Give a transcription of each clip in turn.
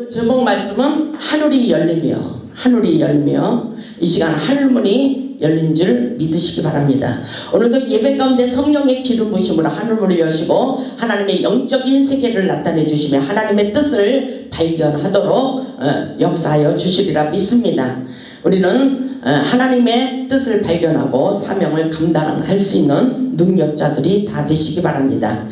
제목 말씀은 하늘이 열리며 이 시간 하늘문이 열린 줄 믿으시기 바랍니다. 오늘도 예배 가운데 성령의 기름 부으심으로 하늘문을 여시고 하나님의 영적인 세계를 나타내 주시며 하나님의 뜻을 발견하도록 역사하여 주시리라 믿습니다. 우리는 하나님의 뜻을 발견하고 사명을 감당할 수 있는 능력자들이 다 되시기 바랍니다.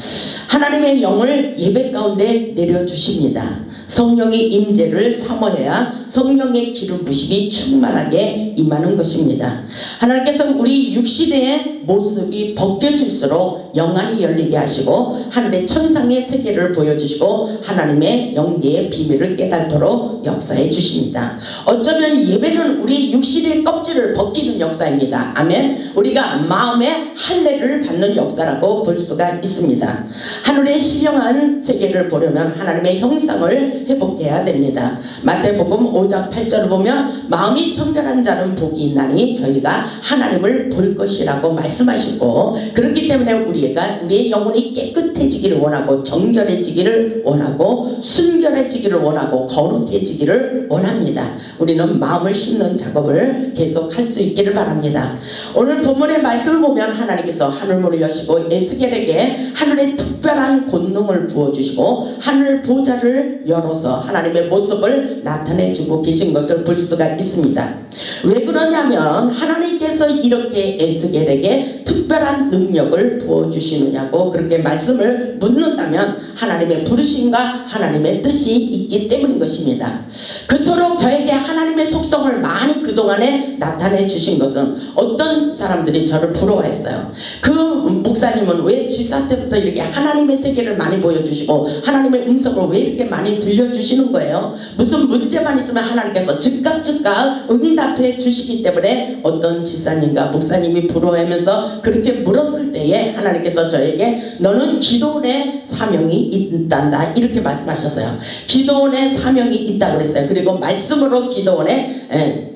하나님의 영을 예배 가운데 내려주십니다. 성령의 임재를 사모해야 성령의 기름 부심이 충만하게 임하는 것입니다. 하나님께서 우리 육신의 모습이 벗겨질수록 영안이 열리게 하시고 하늘의 천상의 세계를 보여주시고 하나님의 영계의 비밀을 깨닫도록 역사해 주십니다. 어쩌면 예배는 우리 육신의 껍질을 벗기는 역사입니다. 아멘. 우리가 마음의 할례를 받는 역사라고 볼 수가 있습니다. 하늘의 신령한 세계를 보려면 하나님의 형상을 회복해야 됩니다. 마태복음 5장 8절을 보면 마음이 청결한 자는 복이 있나니 저희가 하나님을 볼 것이라고 말씀하시고, 그렇기 때문에 우리의 영혼이 깨끗해지기를 원하고 정결해지기를 원하고 순결해지기를 원하고 거룩해지기를 원합니다. 우리는 마음을 씻는 작업을 계속 할 수 있기를 바랍니다. 오늘 본문의 말씀을 보면 하나님께서 하늘문을 여시고 에스겔에게 하늘의 특별한 권능을 부어주시고 하늘 보좌를 열어서 하나님의 모습을 나타내주고 계신 것을 볼 수가 있습니다. 왜 그러냐면 하나님께서 이렇게 에스겔에게 특별한 능력을 부어주시느냐고 그렇게 말씀을 묻는다면 하나님의 부르심과 하나님의 뜻이 있기 때문인 것입니다. 그토록 저에게 하나님의 속성을 많이 그동안에 나타내 주신 것은 어떤 사람들이 저를 부러워했어요. 그 목사님은 왜 지사 때부터 이렇게 하나님의 세계를 많이 보여주시고 하나님의 음성을 왜 이렇게 많이 들려주시는 거예요? 무슨 문제만 있으면 하나님께서 즉각 응답해 주시기 때문에 어떤 지사님과 목사님이 부러워하면서 그렇게 물었을 때에 하나님께서 저에게 너는 기도원의 사명이 있단다 이렇게 말씀하셨어요. 기도원의 사명이 있다고 그랬어요. 그리고 말씀으로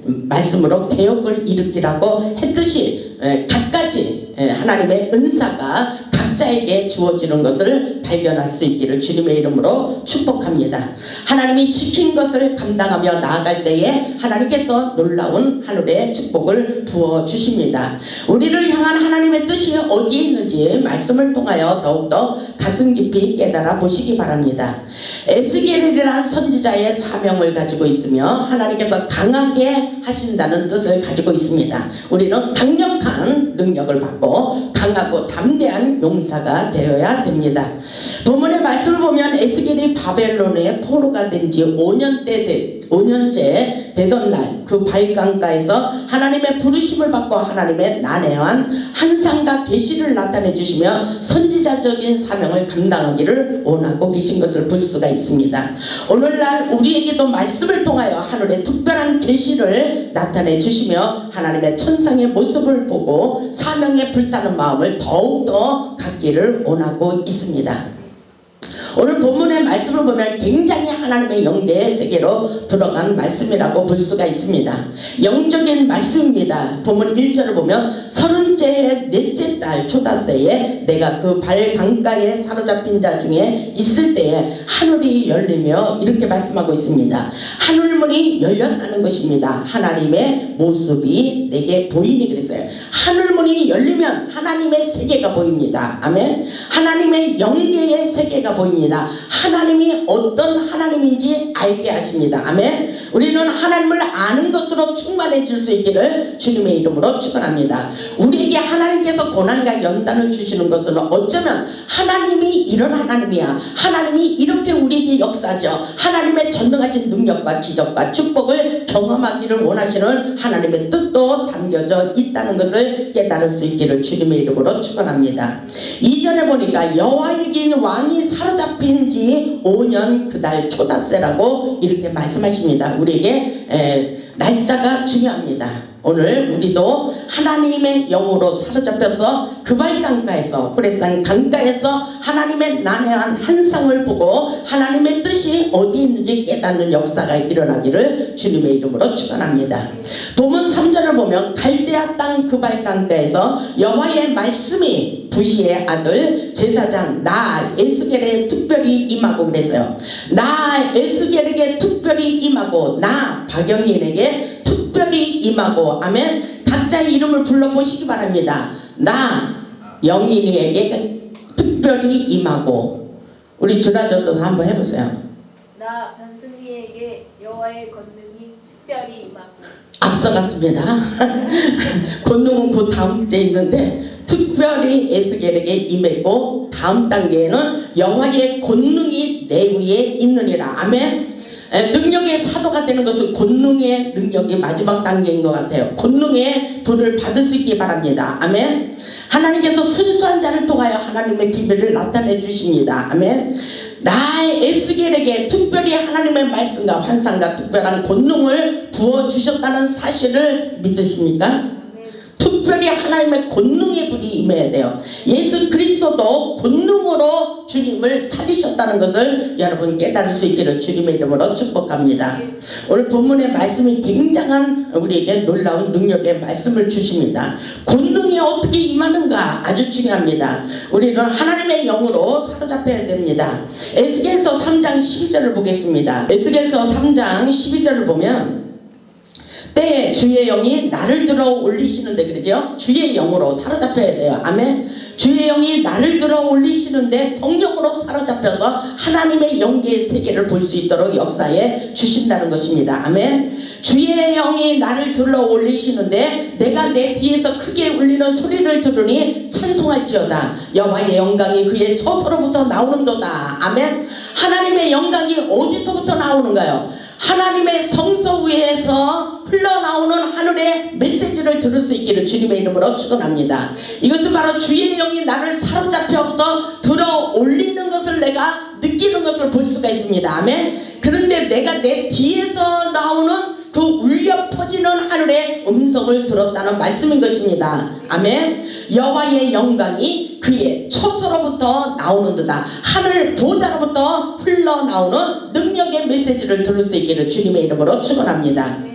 말씀으로 개혁을 일으키라고 했듯이 각가지 하나님의 은사가 각자에게 주어지는 것을 발견할 수 있기를 주님의 이름으로 축복합니다. 하나님이 시킨 것을 감당하며 나아갈 때에 하나님께서 놀라운 하늘의 축복을 부어주십니다. 우리를 향한 하나님의 뜻이 어디에 있는지 말씀을 통하여 더욱더 가슴 깊이 깨달아 보시기 바랍니다. 에스겔이라는 선지자의 사명을 가지고 있으며 하나님께서 강하게 하신다는 뜻을 가지고 있습니다. 우리는 강력한 능력을 받고 강하고 담대한 용사가 되어야 됩니다. 본문의 말씀을 보면 에스겔이 바벨론의 포로가 된 지 5년째 되던 날 그 발강가에서 하나님의 부르심을 받고 하나님의 난해한 환상과 계시를 나타내 주시며 선지자적인 사명을 감당하기를 원하고 계신 것을 볼 수가 있습니다. 오늘날 우리에게도 말씀을 통하여 하늘의 특별한 계시를 나타내 주시며 하나님의 천상의 모습을 보고 사명에 불타는 마음을 더욱더 갖기를 원하고 있습니다. 오늘 본문의 말씀을 보면 굉장히 하나님의 영계의 세계로 들어간 말씀이라고 볼 수가 있습니다. 영적인 말씀입니다. 본문 1절을 보면 30째의 넷째 달 초다새에 내가 그 발 강가에 사로잡힌 자 중에 있을 때에 하늘이 열리며 이렇게 말씀하고 있습니다. 하늘문이 열렸다는 것입니다. 하나님의 모습이 내게 보이니 그랬어요. 하늘문이 열리면 하나님의 세계가 보입니다. 아멘. 하나님의 영계의 세계가 보입니다. 하나님이 어떤 하나님인지 알게 하십니다. 아멘. 우리는 하나님을 아는 것으로 충만해질 수 있기를 주님의 이름으로 축원합니다. 우리에게 하나님께서 고난과 연단을 주시는 것은 어쩌면 하나님이 이런 하나님이야. 하나님이 이렇게 우리에게 역사하셔. 하나님의 전능하신 능력과 기적과 축복을 경험하기를 원하시는 하나님의 뜻도 담겨져 있다는 것을 깨달을 수 있기를 주님의 이름으로 축원합니다. 2절에 보니까 여호와이긴 왕이 사로잡힌 지 5년 그달 초다새라고 이렇게 말씀하십니다. 우리에게 날짜가 중요합니다. 오늘 우리도 하나님의 영으로 사로잡혀서 그발 강가에서 후레산 강가에서 하나님의 난해한 환상을 보고 하나님의 뜻이 어디 있는지 깨닫는 역사가 일어나기를 주님의 이름으로 축원합니다. 본문 3절을 보면 갈대아 땅 그발 강가에서 여호와의 말씀이 부시의 아들 제사장 나 에스겔에 특별히 임하고 그랬어요. 나 에스겔에게 특별히 임하고 나 박영인에게 특별히 임하고 아멘. 각자의 이름을 불러보시기 바랍니다. 나 영인이에게 특별히 임하고 우리 주라저도 한번 해보세요. 나 변승희에게 여호와의 권능이 특별히 임하고. 앞서갔습니다. 권능은 그 다음 주에 있는데 특별히 에스겔에게 임했고 다음 단계에는 여호와의 권능이 내 위에 있느니라. 아멘. 능력의 사도가 되는 것은 권능의 능력이 마지막 단계인 것 같아요. 권능의 불을 받을 수 있기 바랍니다. 아멘. 하나님께서 순수한 자를 통하여 하나님의 비밀을 나타내 주십니다. 아멘. 나의 에스겔에게 특별히 하나님의 말씀과 환상과 특별한 권능을 부어주셨다는 사실을 믿으십니까? 특별히 하나님의 권능의 불이 임해야 돼요. 예수 그리스도도 권능으로 주님을 살리셨다는 것을 여러분 깨달을 수 있기를 주님의 이름으로 축복합니다. 오늘 본문의 말씀이 굉장한 우리에게 놀라운 능력의 말씀을 주십니다. 권능이 어떻게 임하는가 아주 중요합니다. 우리는 하나님의 영으로 사로잡혀야 됩니다. 에스겔서 3장 12절을 보겠습니다. 에스겔서 3장 12절을 보면 때에 주의 영이 나를 들어 올리시는데 그러죠? 주의 영으로 사로잡혀야 돼요. 아멘. 주의 영이 나를 들어 올리시는데 성령으로 사로잡혀서 하나님의 영계의 세계를 볼 수 있도록 역사에 주신다는 것입니다. 아멘. 주의 영이 나를 들어 올리시는데 내가 내 뒤에서 크게 울리는 소리를 들으니 찬송할지어다. 여호와의 영광이 그의 처소로부터 나오는도다. 아멘. 하나님의 영광이 어디서부터 나오는가요? 하나님의 성소 위에서 흘러나오는 하늘의 메시지를 들을 수 있기를 주님의 이름으로 축원합니다. 이것은 바로 주의 영이 나를 사로잡혀서 들어 올리는 것을 내가 느끼는 것을 볼 수가 있습니다. 아멘. 그런데 내가 내 뒤에서 나오는 그 울려 퍼지는 하늘의 음성을 들었다는 말씀인 것입니다. 아멘. 여호와의 영광이 그의 처소로부터 나오는도다. 하늘 보좌로부터 흘러나오는 능력의 메시지를 들을 수 있기를 주님의 이름으로 축원합니다.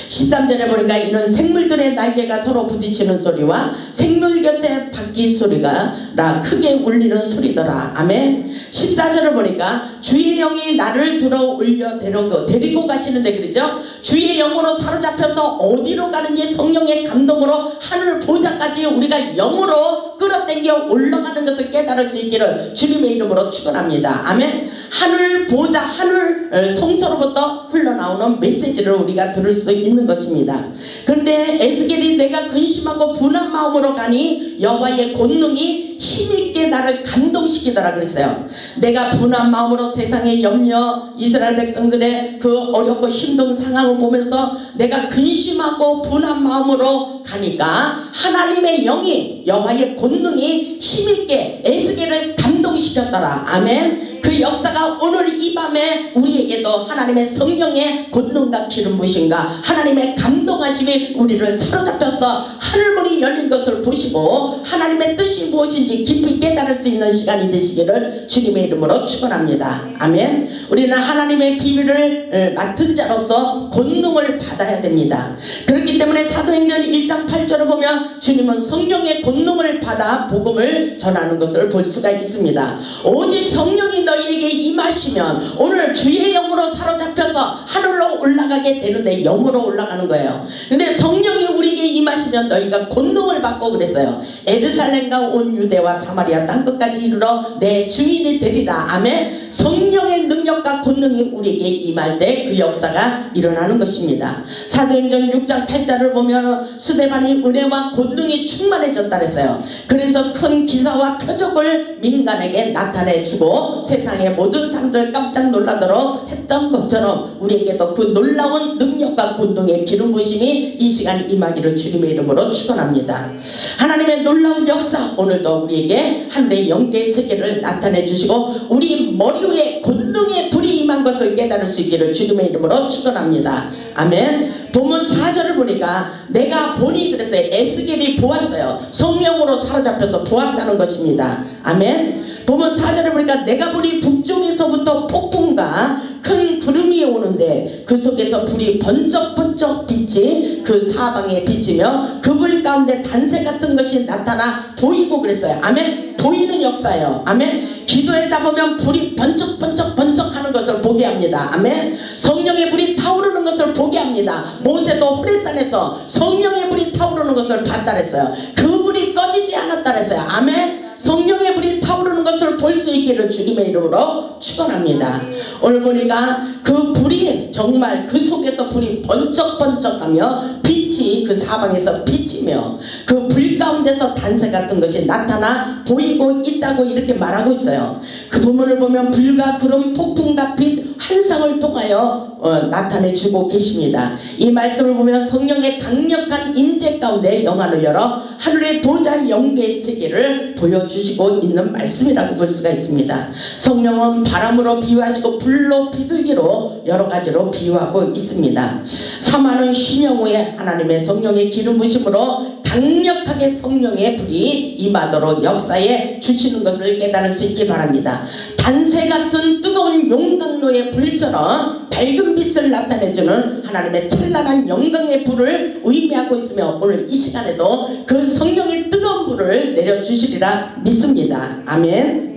13절에 보니까 이는 생물들의 날개가 서로 부딪히는 소리와 생물 곁에 바퀴 소리가 나 크게 울리는 소리더라. 아멘. 14절을 보니까 주의 영이 나를 들어 올려 데리고 가시는데 그러죠. 주의 영으로 사로잡혀서 어디로 가는지 성령의 감동으로 하늘 보좌까지 우리가 영으로 끌어당겨 올라가는 것을 깨달을 수 있기를 주님의 이름으로 축원합니다. 아멘. 하늘 보좌 하늘 성소로부터 흘러나오는 메시지를 우리가 들을 수 있는 것입니다. 그런데 에스겔이 내가 근심하고 분한 마음으로 가니 여호와의 권능이 힘있게 나를 감동시키더라 그랬어요. 내가 분한 마음으로 세상의 염려 이스라엘 백성들의 그 어렵고 힘든 상황을 보면서 내가 근심하고 분한 마음으로 가니까 하나님의 영이 여호와의 권능이 힘있게 에스겔을 감동시켰더라. 아멘. 그 역사가 오늘 이 밤에 우리에게도 하나님의 성령의 권능과 기름 부으심과 하나님의 감동하심이 우리를 사로잡혀서 하늘문이 열린 것을 보시고 하나님의 뜻이 무엇인지 깊이 깨달을 수 있는 시간이 되시기를 주님의 이름으로 축원합니다. 아멘. 우리는 하나님의 비밀을 맡은 자로서 권능을 받아야 됩니다. 그렇기 때문에 사도행전 1장 8절을 보면 주님은 성령의 권능을 받아 복음을 전하는 것을 볼 수가 있습니다. 오직 성령이 너희에게 임하시면 오늘 주의 영으로 사로잡혀서 하늘로 올라가게 되는데 영으로 올라가는 거예요. 근데 성령이 우리에게 임하시면 너희가 권능을 받고 그랬어요. 에르살렘과 온 유대와 사마리아 땅끝까지 이르러 내 증인이 되리라. 아멘. 성령의 능력과 권능이 우리에게 임할 때 그 역사가 일어나는 것입니다. 사도행전 6장 8절을 보면 스데반이 은혜와 권능이 충만해졌다 그랬어요. 그래서 큰 기사와 표적을 민간에게 나타내주고 세상의 모든 사람들 깜짝 놀라도록 했던 것처럼 우리에게도 그 놀라운 능력과 권능의 기름 부으심이 이 시간 임하기를 주님의 이름으로 축원합니다. 하나님의 놀라운 역사 오늘도 우리에게 하늘의 영계의 세계를 나타내 주시고 우리 머리 위에 권능의 불이 임한 것을 깨달을 수 있기를 주님의 이름으로 축원합니다. 아멘. 본문 4절을 보니까 내가 보니 그랬어요. 에스겔이 보았어요. 성령으로 사로잡혀서 보았다는 것입니다. 아멘. 보면 4절에 보니까 내가 보니 북쪽에서부터 폭풍과 큰 구름이 오는데 그 속에서 불이 번쩍번쩍 빛이 그 사방에 비치며 그 불 가운데 단새 같은 것이 나타나 보이고 그랬어요. 아멘. 보이는 역사예요. 아멘. 기도하다 보면 불이 번쩍번쩍 하는 것을 보게 합니다. 아멘. 성령의 불이 타오르는 것을 보게 합니다. 모세도 호레산에서 성령의 불이 타오르는 것을 봤다 그랬어요. 그 불이 꺼지지 않았다 그랬어요. 아멘. 성령의 불이 타오르는 것을 볼 수 있기를 주님의 이름으로 축원합니다. 오늘 보니까 그 불이 정말 그 속에서 불이 번쩍번쩍하며 빛이 그 사방에서 비치며 그 불 가운데서 단새 같은 것이 나타나 보이고 있다고 이렇게 말하고 있어요. 그 부분을 보면 불과 구름, 폭풍과 빛, 환상을 통하여 나타내 주고 계십니다. 이 말씀을 보면 성령의 강력한 임재 가운데 영안을 열어 하늘의 보좌 영계의 세계를 보여주시고 있는 말씀이라고 볼 수가 있습니다. 성령은 바람으로 비유하시고 불로 비둘기로 여러 가지로 비유하고 있습니다. 사마는 신령 후에 하나님의 성령의 기름 부심으로 강력하게 성령의 불이 임하도록 역사에 주시는 것을 깨달을 수 있기 바랍니다. 단새 같은 뜨거운 용광로의 불처럼 밝은 빛을 나타내주는 하나님의 찬란한 영광의 불을 의미하고 있으며 오늘 이 시간에도 그 성령의 뜨거운 불을 내려주시리라 믿습니다. 아멘.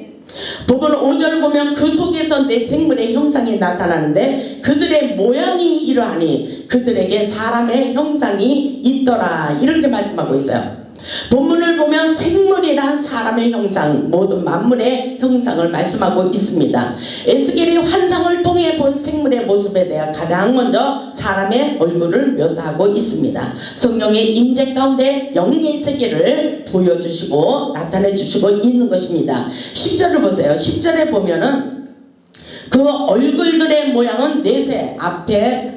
부분 5절 보면 그 속에서 내 생물의 형상이 나타나는데 그들의 모양이 이러하니 그들에게 사람의 형상이 있더라 이렇게 말씀하고 있어요. 본문을 보면 생물이란 사람의 형상, 모든 만물의 형상을 말씀하고 있습니다. 에스겔이 환상을 통해 본 생물의 모습에 대해 가장 먼저 사람의 얼굴을 묘사하고 있습니다. 성령의 임재 가운데 영의 세계를 보여주시고 나타내 주시고 있는 것입니다. 10절을 보세요. 10절에 보면은 그 얼굴들의 모양은 내세 아픈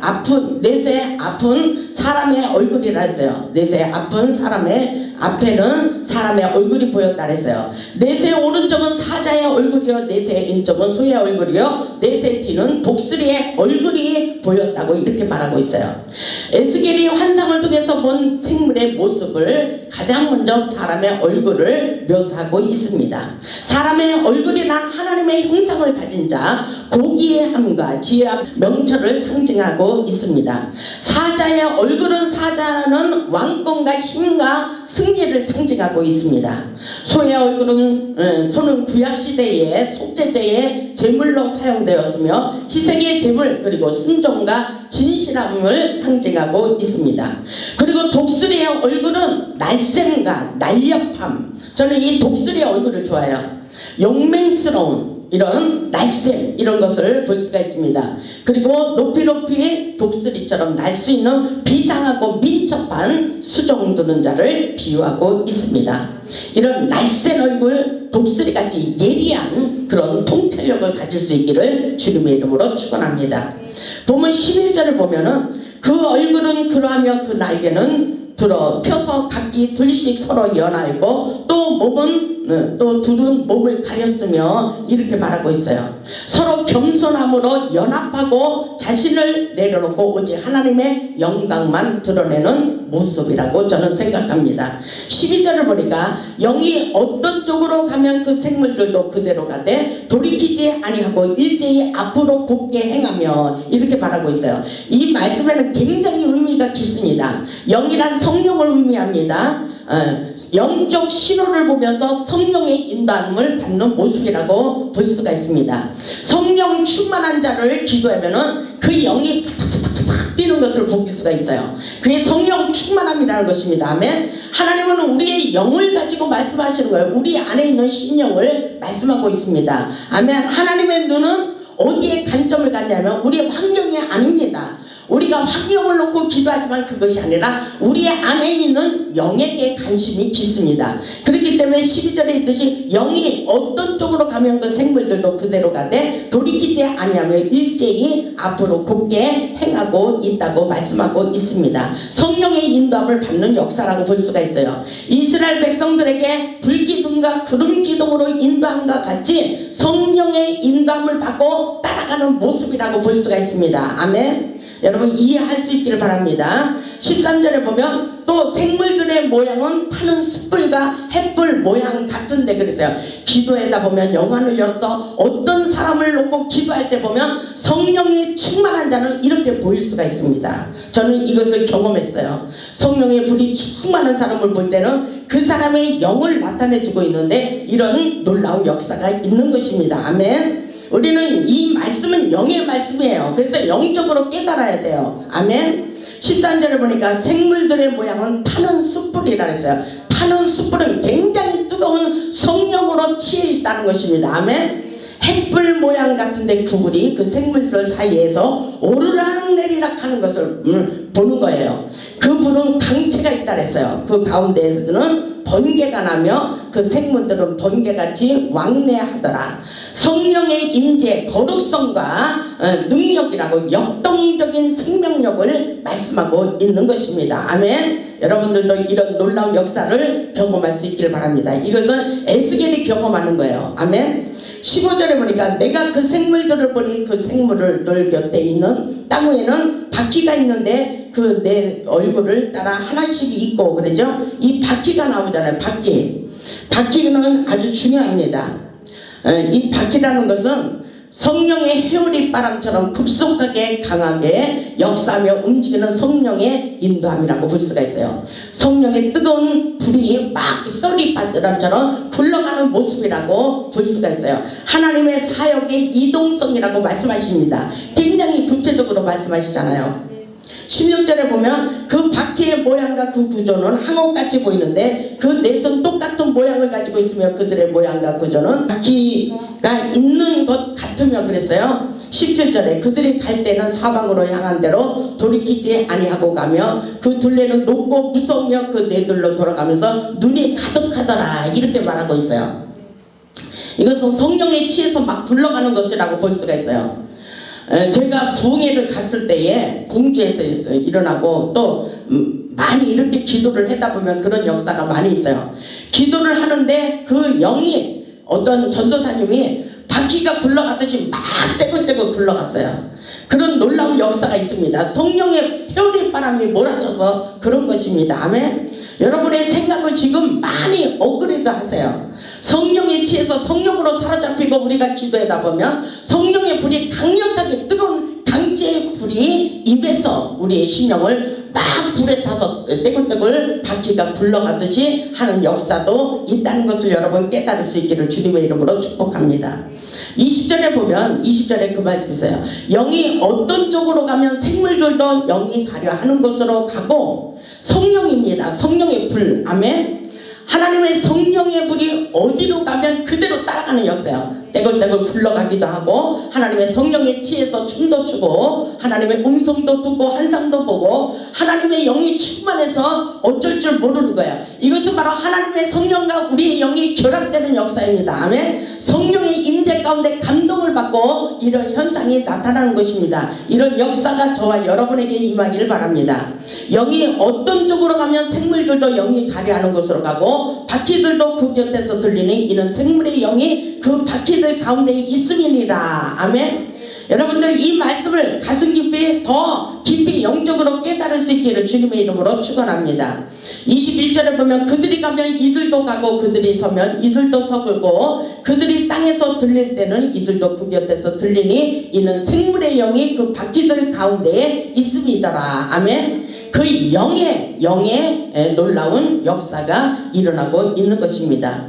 사람의 얼굴이라 했어요. 내세 아픈 사람의 앞에는 사람의 얼굴이 보였다 했어요. 내세 오른쪽은 사자의 얼굴이요 내세 왼쪽은 소의 얼굴이요 내세 뒤는 독수리의 얼굴이 보였다고 이렇게 말하고 있어요. 에스겔이 환상을 통해서 본 생물의 모습을 가장 먼저 사람의 얼굴을 묘사하고 있습니다. 사람의 얼굴이란 하나님의 형상을 가진 자, 고기의 함과 지혜와 명철을 상징하고 있습니다. 사자의 얼굴은 사자는 왕권과 힘과 승리를 상징하고 있습니다. 소의 얼굴은 소는 구약시대의 속죄제의 제물로 사용되었으며 희생의 제물 그리고 순종과 진실함을 상징하고 있습니다. 그리고 독수리의 얼굴은 날쌘과 날렵함. 저는 이 독수리의 얼굴을 좋아해요. 용맹스러운 이런 날쌘 이런 것을 볼 수가 있습니다. 그리고 높이 독수리처럼 날 수 있는 비상하고 민첩한 수종 두는 자를 비유하고 있습니다. 이런 날쌘 얼굴 독수리같이 예리한 그런 통찰력을 가질 수 있기를 주님의 이름으로 축원합니다. 보면 11절을 보면은 그 얼굴은 그러하며 그 날개는 들어 펴서 각기 둘씩 서로 연하고 또 몸은 또 둘은 몸을 가렸으며 이렇게 말하고 있어요. 서로 겸손함으로 연합하고 자신을 내려놓고 오직 하나님의 영광만 드러내는 모습이라고 저는 생각합니다. 12절을 보니까 영이 어떤 쪽으로 가면 그 생물들도 그대로 가되 돌이키지 아니하고 일제히 앞으로 곱게 행하며 이렇게 말하고 있어요. 이 말씀에는 굉장히 의미가 깊습니다. 영이란 성령을 의미합니다. 영적 신호를 보면서 성령의 인도함을 받는 모습이라고 볼 수가 있습니다. 성령 충만한 자를 기도하면은 그 영이 팍팍팍 뛰는 것을 볼 수가 있어요. 그게 성령 충만함이라는 것입니다. 아멘. 하나님은 우리의 영을 가지고 말씀하시는 거예요. 우리 안에 있는 신령을 말씀하고 있습니다. 아멘. 하나님의 눈은 어디에 관점을 갖냐면 우리의 환경이 아닙니다. 우리가 환경을 놓고 기도하지만 그것이 아니라 우리 안에 있는 영에게 관심이 깊습니다. 그렇기 때문에 12절에 있듯이 영이 어떤 쪽으로 가면 그 생물들도 그대로 가되 돌이키지 아니하며 일제히 앞으로 곱게 행하고 있다고 말씀하고 있습니다. 성령의 인도함을 받는 역사라고 볼 수가 있어요. 이스라엘 백성들에게 불기둥과 구름기둥으로 인도함과 같이 성령의 인도함을 받고 따라가는 모습이라고 볼 수가 있습니다. 아멘. 여러분 이해할 수 있기를 바랍니다. 13절에 보면 또 생물들의 모양은 타는 숯불과 햇불 모양 같은데 그랬어요. 기도에다 보면 영안을 열어서 어떤 사람을 놓고 기도할 때 보면 성령이 충만한 자는 이렇게 보일 수가 있습니다. 저는 이것을 경험했어요. 성령의 불이 충만한 사람을 볼 때는 그 사람의 영을 나타내주고 있는데 이런 놀라운 역사가 있는 것입니다. 아멘. 우리는 이 말씀은 영의 말씀이에요. 그래서 영적으로 깨달아야 돼요. 아멘. 13절에 보니까 생물들의 모양은 타는 숯불이라 했어요. 타는 숯불은 굉장히 뜨거운 성령으로 취해 있다는 것입니다. 아멘. 햇불 모양 같은데 그 불이 그 생물들 사이에서 오르락내리락 하는 것을 보는 거예요. 그 불은 강체가 있다 그랬어요. 그 가운데에서는 번개가 나며 그 생물들은 번개같이 왕래하더라. 성령의 임재, 거룩성과 능력이라고 역동적인 생명력을 말씀하고 있는 것입니다. 아멘. 여러분들도 이런 놀라운 역사를 경험할 수 있기를 바랍니다. 이것은 에스겔이 경험하는 거예요. 아멘. 15절에 보니까 내가 그 생물들을 보니 그 생물들 곁에 있는 땅 위에는 바퀴가 있는데 그 내 얼굴을 따라 하나씩 있고 그러죠. 이 바퀴가 나오잖아요. 바퀴는 아주 중요합니다. 이 바퀴라는 것은 성령의 회오리 바람처럼 급속하게 강하게 역사하며 움직이는 성령의 인도함이라고 볼 수가 있어요. 성령의 뜨거운 불이 막 회오리 바람처럼 굴러가는 모습이라고 볼 수가 있어요. 하나님의 사역의 이동성이라고 말씀하십니다. 굉장히 구체적으로 말씀하시잖아요. 16절에 보면 그 바퀴의 모양과 그 구조는 항옥같이 보이는데 그 넷은 똑같은 모양을 가지고 있으며 그들의 모양과 구조는 바퀴가 있는 것 같으며 그랬어요. 17절에 그들이 갈 때는 사방으로 향한 대로 돌이키지 아니하고 가며 그 둘레는 높고 무서우며 그 네들로 돌아가면서 눈이 가득하더라 이렇게 말하고 있어요. 이것은 성령에 취해서 막 굴러가는 것이라고 볼 수가 있어요. 제가 부흥회를 갔을 때에 공주에서 일어나고 또 많이 이렇게 기도를 하다 보면 그런 역사가 많이 있어요. 기도를 하는데 그 영이 어떤 전도사님이 바퀴가 굴러가듯이 막 떼굴떼굴 굴러갔어요. 그런 놀라운 역사가 있습니다. 성령의 회오리 바람이 몰아쳐서 그런 것입니다. 아멘. 여러분의 생각을 지금 많이 업그레이드 하세요. 성령에 취해서 성령으로 사로잡히고 우리가 기도하다 보면 성령의 불이 강력하게 뜨거운 강제의 불이 입에서 우리의 심령을 막 불에 타서 떼굴떼굴 바퀴가 굴러가듯이 하는 역사도 있다는 것을 여러분 깨달을 수 있기를 주님의 이름으로 축복합니다. 20절에 보면 20절에 그 말씀이 있어요. 영이 어떤 쪽으로 가면 생물들도 영이 가려 하는 곳으로 가고 성령입니다. 성령의 불. 아멘. 하나님의 성령의 불이 어디로 가면 그대로 따라가는 역사예요. 떼굴떼굴 굴러가기도 하고 하나님의 성령에 취해서 춤도 추고 하나님의 음성도 듣고 환상도 보고 하나님의 영이 충만해서 어쩔 줄 모르는 거예요. 이것은 바로 하나님의 성령과 우리의 영이 결합되는 역사입니다. 아멘. 성령의 임재 가운데 감동을 받고 이런 현상이 나타나는 것입니다. 이런 역사가 저와 여러분에게 임하기를 바랍니다. 영이 어떤 쪽으로 가면 생물들도 영이 가려하는 곳으로 가고 바퀴들도 그 곁에서 들리는 이런 생물의 영이 그 바퀴들 가운데 있음이니라. 아멘. 여러분들 이 말씀을 가슴 깊이 더 깊이 영적으로 깨달을 수 있기를 주님의 이름으로 축원합니다. 21절에 보면 그들이 가면 이들도 가고 그들이 서면 이들도 서고 그들이 땅에서 들릴 때는 이들도 그 곁에서 들리니 이는 생물의 영이 그 바퀴들 가운데에 있음이더라. 아멘. 그 영의 놀라운 역사가 일어나고 있는 것입니다.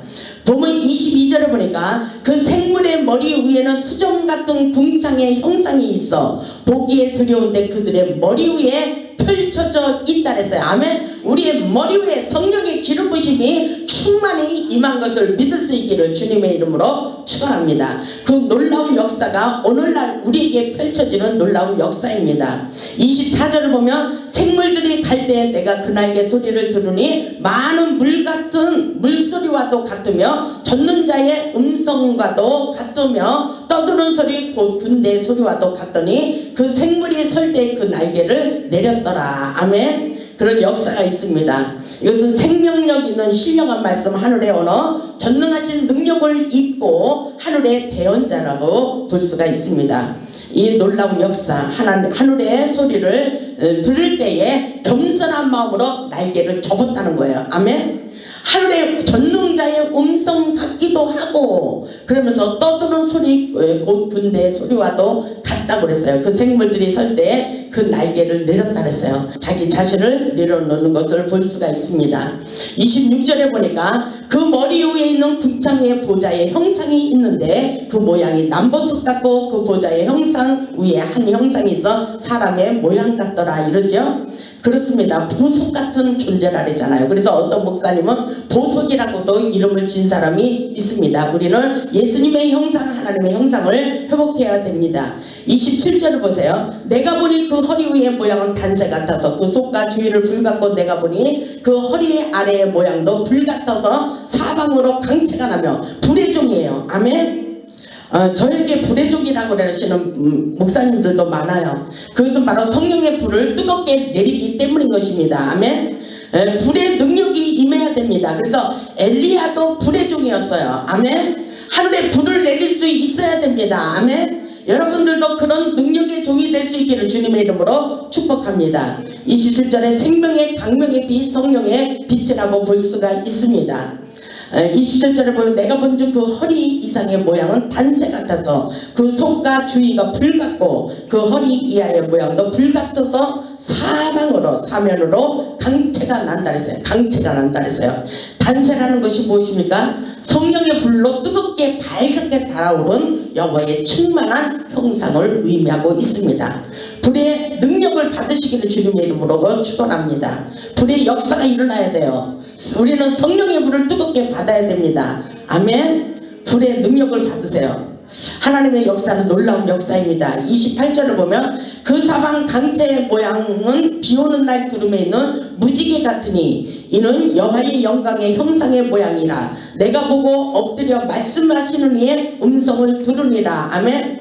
보면 22절에 보니까 그 생물의 머리 위에는 수정 같은 궁창의 형상이 있어 보기에 두려운데 그들의 머리 위에 펼쳐져 있다 했어요. 아멘. 우리의 머리 위에 성령의 기름 부심이 충만히 임한 것을 믿을 수 있기를 주님의 이름으로 축원합니다. 그 놀라운 역사가 오늘날 우리에게 펼쳐지는 놀라운 역사입니다. 24절을 보면 생물들이 갈 때 내가 그날의 소리를 들으니 많은 물 같은 물소리와도 같으며 젖는 자의 음성과도 같으며 떠드는 소리 곧 군대의 소리와도 같더니 그 생물이 설 때 그 날개를 내렸더라. 아멘. 그런 역사가 있습니다. 이것은 생명력 있는 신령한 말씀, 하늘의 언어, 전능하신 능력을 입고 하늘의 대언자라고 볼 수가 있습니다. 이 놀라운 역사, 하늘의 소리를 들을 때에 겸손한 마음으로 날개를 접었다는 거예요. 아멘. 하늘의 전능자의 음성 같기도 하고 그러면서 떠드는 소리, 곧 군대의 소리와도 같다고 그랬어요. 그 생물들이 설 때 그 날개를 내렸다 그랬어요. 자기 자신을 내려놓는 것을 볼 수가 있습니다. 26절에 보니까 그 머리 위에 있는 궁창의 보좌의 형상이 있는데 그 모양이 남보석 같고 그 보좌의 형상 위에 한 형상이 있어 사람의 모양 같더라 이러죠. 그렇습니다. 보석 같은 존재라 그랬잖아요. 그래서 어떤 목사님은 보석이라고도 이름을 진 사람이 있습니다. 우리는 예수님의 형상, 하나님의 형상을 회복해야 됩니다. 27절을 보세요. 내가 보니 그 허리 위의 모양은 단새 같아서 그 속과 주위를 불 같고 내가 보니 그 허리 아래의 모양도 불 같아서 사방으로 강체가 나며 불의 종이에요. 아멘. 저에게 불의 종이라고 그러시는 목사님들도 많아요. 그것은 바로 성령의 불을 뜨겁게 내리기 때문인 것입니다. 아멘. 불의 능력이 임해야 됩니다. 그래서 엘리야도 불의 종이었어요. 아멘. 하늘에 불을 내릴 수 있어야 됩니다. 아멘. 여러분들도 그런 능력의 종이 될 수 있기를 주님의 이름으로 축복합니다. 27절에 생명의 강명의 빛, 성령의 빛이라고 볼 수가 있습니다. 27절에 보면 내가 본즉 그 허리 이상의 모양은 단새 같아서 그 속과 주위가 불 같고 그 허리 이하의 모양도 불 같아서 사면으로 강체가 난다 그랬어요. 강체가 난다 그랬어요. 단새라는 것이 무엇입니까? 성령의 불로 뜨겁게 밝게 달아오른 여호와의 충만한 형상을 의미하고 있습니다. 불의 능력을 받으시기를 주님의 이름으로 축원합니다. 불의 역사가 일어나야 돼요. 우리는 성령의 불을 뜨겁게 받아야 됩니다. 아멘. 불의 능력을 받으세요. 하나님의 역사는 놀라운 역사입니다. 28절을 보면 그 사방 강체의 모양은 비오는 날 구름에 있는 무지개 같으니 이는 여호와의 영광의 형상의 모양이라 내가 보고 엎드려 말씀하시는 이의 음성을 들으니라. 아멘.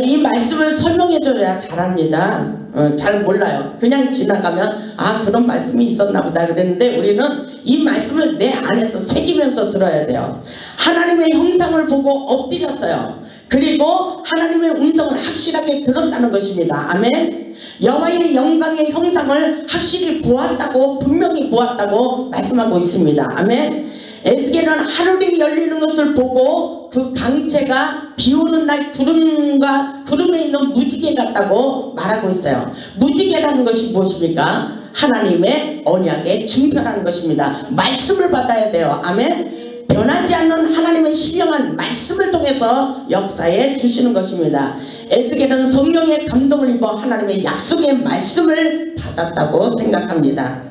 이 말씀을 설명해줘야 잘합니다. 잘 몰라요. 그냥 지나가면 그런 말씀이 있었나 보다 그랬는데 우리는 이 말씀을 내 안에서 새기면서 들어야 돼요. 하나님의 형상을 보고 엎드렸어요. 그리고 하나님의 음성을 확실하게 들었다는 것입니다. 아멘. 여호와의 영광의 형상을 확실히 보았다고, 분명히 보았다고 말씀하고 있습니다. 아멘. 에스겔은 하늘이 열리는 것을 보고 그 강체가 비오는 날 구름에 있는 무지개 같다고 말하고 있어요. 무지개라는 것이 무엇입니까? 하나님의 언약의 증표라는 것입니다. 말씀을 받아야 돼요. 아멘. 변하지 않는 하나님의 신령한 말씀을 통해서 역사해 주시는 것입니다. 에스겔은 성령의 감동을 입어 하나님의 약속의 말씀을 받았다고 생각합니다.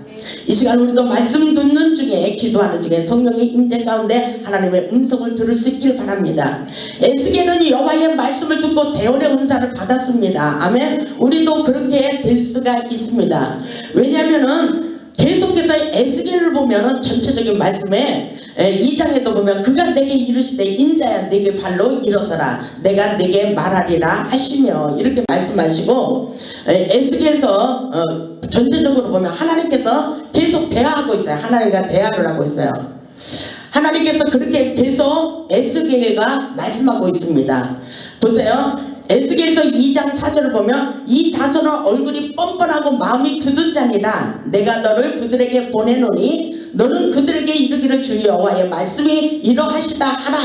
이 시간 우리도 말씀 듣는 중에, 기도하는 중에 성령의 임재 가운데 하나님의 음성을 들을 수 있길 바랍니다. 에스겔은 여호와의 말씀을 듣고 대언의 은사를 받았습니다. 아멘. 우리도 그렇게 될 수가 있습니다. 왜냐하면은 계속해서 에스겔을 보면은 전체적인 말씀에 2장에도 보면 그가 내게 이르시되 인자야 내게 발로 일어서라 내가 내게 말하리라 하시며 이렇게 말씀하시고 에스겔에서 전체적으로 보면 하나님께서 계속 대화하고 있어요. 하나님과 대화를 하고 있어요. 하나님께서 그렇게 계속 에스겔과 말씀하고 있습니다. 보세요. 에스겔서 2장 4절을 보면 이 자손은 얼굴이 뻔뻔하고 마음이 그득자니라 내가 너를 그들에게 보내노니 너는 그들에게 이르기를 주 여호와의 말씀이 이러하시다 하라.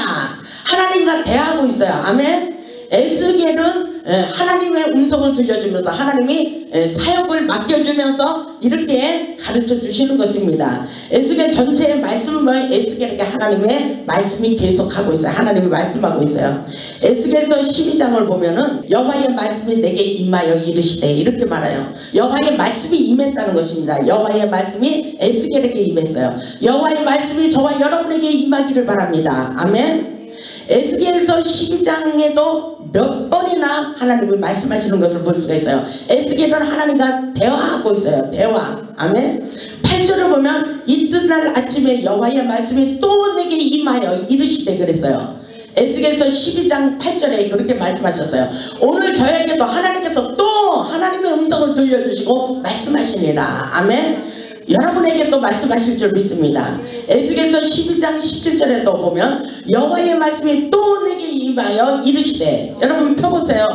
하나님과 대화하고 있어요. 아멘. 에스겔은 하나님의 음성을 들려주면서 하나님이 사역을 맡겨주면서 이렇게 가르쳐 주시는 것입니다. 에스겔 전체의 말씀을 보면 에스겔에게 하나님의 말씀이 계속하고 있어요. 하나님이 말씀하고 있어요. 에스겔서 12장을 보면은 여호와의 말씀이 내게 임하여 이르시되 이렇게 말해요. 여호와의 말씀이 임했다는 것입니다. 여호와의 말씀이 에스겔에게 임했어요. 여호와의 말씀이 저와 여러분에게 임하기를 바랍니다. 아멘. 에스겔서 12장에도 몇 번이나 하나님이 말씀하시는 것을 볼 수가 있어요. 에스겔은 하나님과 대화하고 있어요. 대화. 아멘. 8절을 보면 이튿날 아침에 여호와의 말씀이 또 내게 임하여 이르시되 그랬어요. 에스겔서 12장 8절에 그렇게 말씀하셨어요. 오늘 저에게도 하나님께서 또 하나님의 음성을 들려주시고 말씀하시니라. 아멘. 여러분에게도 말씀하실 줄 믿습니다. 에스겔서 12장 17절에도 보면 여호와의 말씀이 또 내게 임하여 이르시되, 여러분 펴보세요.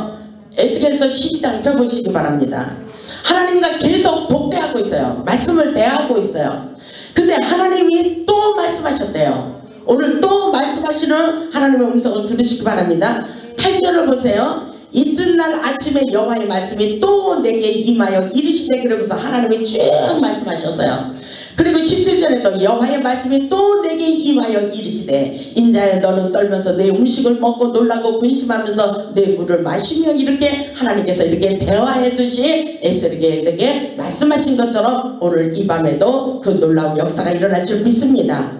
에스겔서 12장 펴보시기 바랍니다. 하나님과 계속 복대하고 있어요. 말씀을 대하고 있어요. 근데 하나님이 또 말씀하셨대요. 오늘 또 말씀하시는 하나님의 음성을 들으시기 바랍니다. 8절을 보세요. 이튿날 아침에 여호와의 말씀이 또 내게 임하여 이르시되, 그러면서 하나님이 쭉 말씀하셨어요. 그리고 17절에도 여호와의 말씀이 또 내게 임하여 이르시되, 인자야 너는 떨면서 내 음식을 먹고 놀라고 근심하면서 내 물을 마시며, 이렇게 하나님께서 이렇게 대화하듯이 에스겔에게 말씀하신 것처럼 오늘 이 밤에도 그 놀라운 역사가 일어날 줄 믿습니다.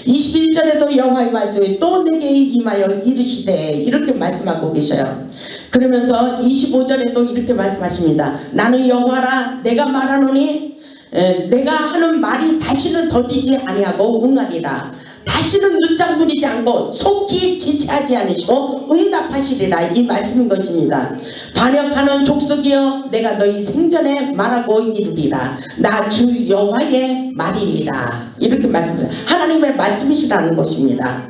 21절에도 여호와의 말씀이 또 내게 임하여 이르시되, 이렇게 말씀하고 계셔요. 그러면서 25절에도 이렇게 말씀하십니다. 나는 여호와라, 내가 말하노니 내가 하는 말이 다시는 더디지 아니하고 응하리라. 다시는 늦장 부리지 않고 속히 지체하지 않으시고 응답하시리라. 이 말씀인 것입니다. 반역하는 족속이여, 내가 너희 생전에 말하고 이루리라. 나 주 여호와의 말이니라. 이렇게 말씀합니다. 하나님의 말씀이시라는 것입니다.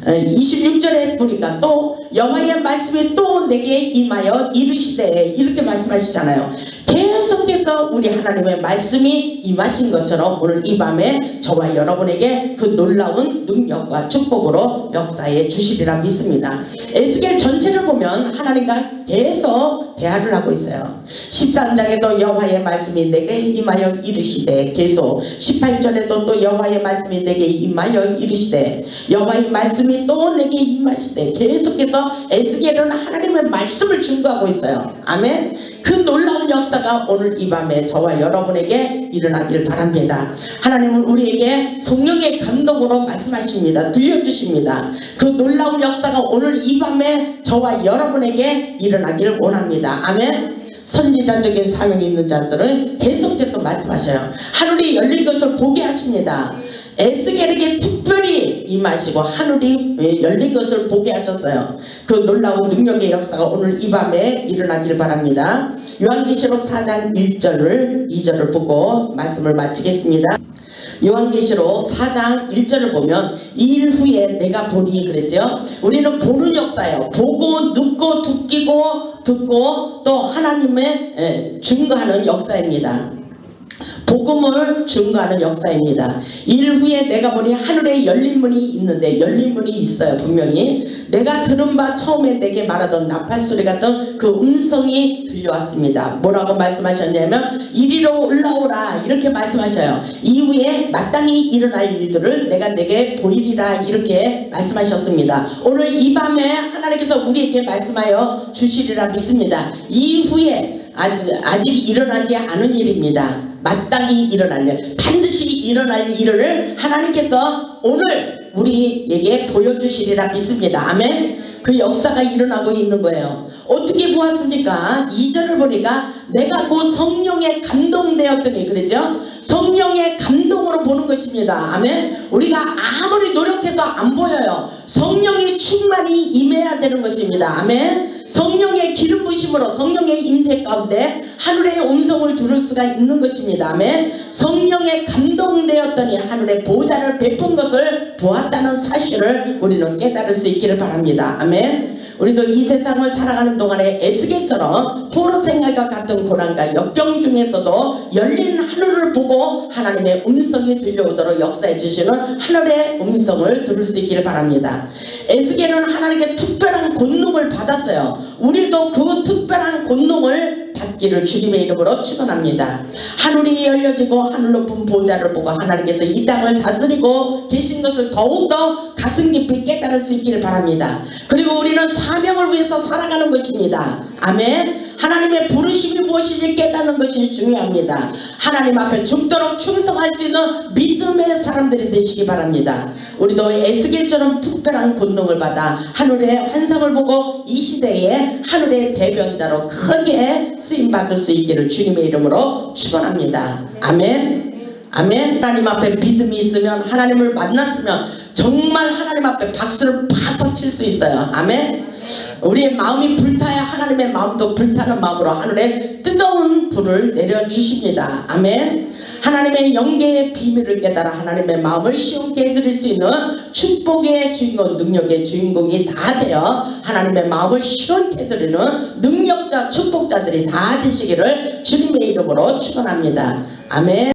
26절에 보니까 또 여호와의 말씀이 또 내게 임하여 이르시되, 이렇게 말씀하시잖아요. 계속해서 우리 하나님의 말씀이 임하신 것처럼 오늘 이 밤에 저와 여러분에게 그 놀라운 능력과 축복으로 역사해 주시리라 믿습니다. 에스겔 전체를 보면 하나님과 계속 대화를 하고 있어요. 13장에도 여호와의 말씀이 내게 임하여 이르시되, 계속 18절에도 또 여호와의 말씀이 내게 임하여 이르시되, 여호와의 말씀이 또 내게 임하시되, 계속해서 에스겔은 하나님의 말씀을 증거하고 있어요. 아멘. 그 놀라운 역사가 오늘 이 밤에 저와 여러분에게 일어나길 바랍니다. 하나님은 우리에게 성령의 감동으로 말씀하십니다. 들려주십니다. 그 놀라운 역사가 오늘 이 밤에 저와 여러분에게 일어나길 원합니다. 아멘. 선지자적인 사명이 있는 자들은 계속해서 말씀하셔요. 하늘이 열린 것을 보게 하십니다. 에스겔에게 특별히 임하시고 하늘이 열린 것을 보게 하셨어요. 그 놀라운 능력의 역사가 오늘 이 밤에 일어나길 바랍니다. 요한계시록 4장 1절을 2절을 보고 말씀을 마치겠습니다. 요한계시록 4장 1절을 보면 이일 후에 내가 보니, 그랬죠. 우리는 보는 역사예요. 보고 듣고 듣고 또 하나님의 증거하는 역사입니다. 복음을 증거하는 역사입니다. 일 후에 내가 보니 하늘에 열린 문이 있는데, 열린 문이 있어요. 분명히 내가 들은 바 처음에 내게 말하던 나팔소리 같은 그 음성이 들려왔습니다. 뭐라고 말씀하셨냐면 이리로 올라오라, 이렇게 말씀하셔요. 이후에 마땅히 일어날 일들을 내가 내게 보이리라, 이렇게 말씀하셨습니다. 오늘 이 밤에 하나님께서 우리에게 말씀하여 주시리라 믿습니다. 이후에 아직 일어나지 않은 일입니다. 마땅히 일어날 일, 반드시 일어날 일을 하나님께서 오늘 우리에게 보여주시리라 믿습니다. 아멘. 그 역사가 일어나고 있는 거예요. 어떻게 보았습니까? 2절을 보니까 내가 곧 성령에 감동되었더니, 그러죠? 성령의 감동으로 보는 것입니다. 아멘. 우리가 아무리 노력해도 안 보여요. 성령의 충만이 임해야 되는 것입니다. 아멘. 성령의 기름 부심으로, 성령의 임재 가운데 하늘의 음성을 들을 수가 있는 것입니다. 아멘. 성령에 감동되었더니 하늘의 보좌를 베푼 것을 보았다는 사실을 우리는 깨달을 수 있기를 바랍니다. 아멘. 우리도 이 세상을 살아가는 동안에 에스겔처럼 포로 생활과 같은 고난과 역경 중에서도 열린 하늘을 보고 하나님의 음성이 들려오도록 역사해 주시는 하늘의 음성을 들을 수 있기를 바랍니다. 에스겔은 하나님께 특별한 권능을 받았어요. 우리도 그 특별한 권능을 받기를 주님의 이름으로 축원합니다. 하늘이 열려지고 하늘 높은 보좌를 보고 하나님께서 이 땅을 다스리고 계신 것을 더욱더 가슴 깊이 깨달을 수 있기를 바랍니다. 그리고 우리는 사명을 위해서 살아가는 것입니다. 아멘. 하나님의 부르심이 무엇인지 깨닫는 것이 중요합니다. 하나님 앞에 죽도록 충성할 수 있는 믿음의 사람들이 되시기 바랍니다. 우리도 에스겔처럼 특별한 권능을 받아 하늘의 환상을 보고 이 시대에 하늘의 대변자로 크게 쓰임받을 수 있기를 주님의 이름으로 축원합니다. 아멘. 아멘. 하나님 앞에 믿음이 있으면, 하나님을 만났으면 정말 하나님 앞에 박수를 팍팍 칠 수 있어요. 아멘. 우리의 마음이 불타야 하나님의 마음도 불타는 마음으로 하늘에 뜨거운 불을 내려주십니다. 아멘. 하나님의 영계의 비밀을 깨달아 하나님의 마음을 시원케 해드릴 수 있는 축복의 주인공, 능력의 주인공이 다 되어 하나님의 마음을 시원케 해드리는 능력자, 축복자들이 다 되시기를 주님의 이름으로 축원합니다. 아멘.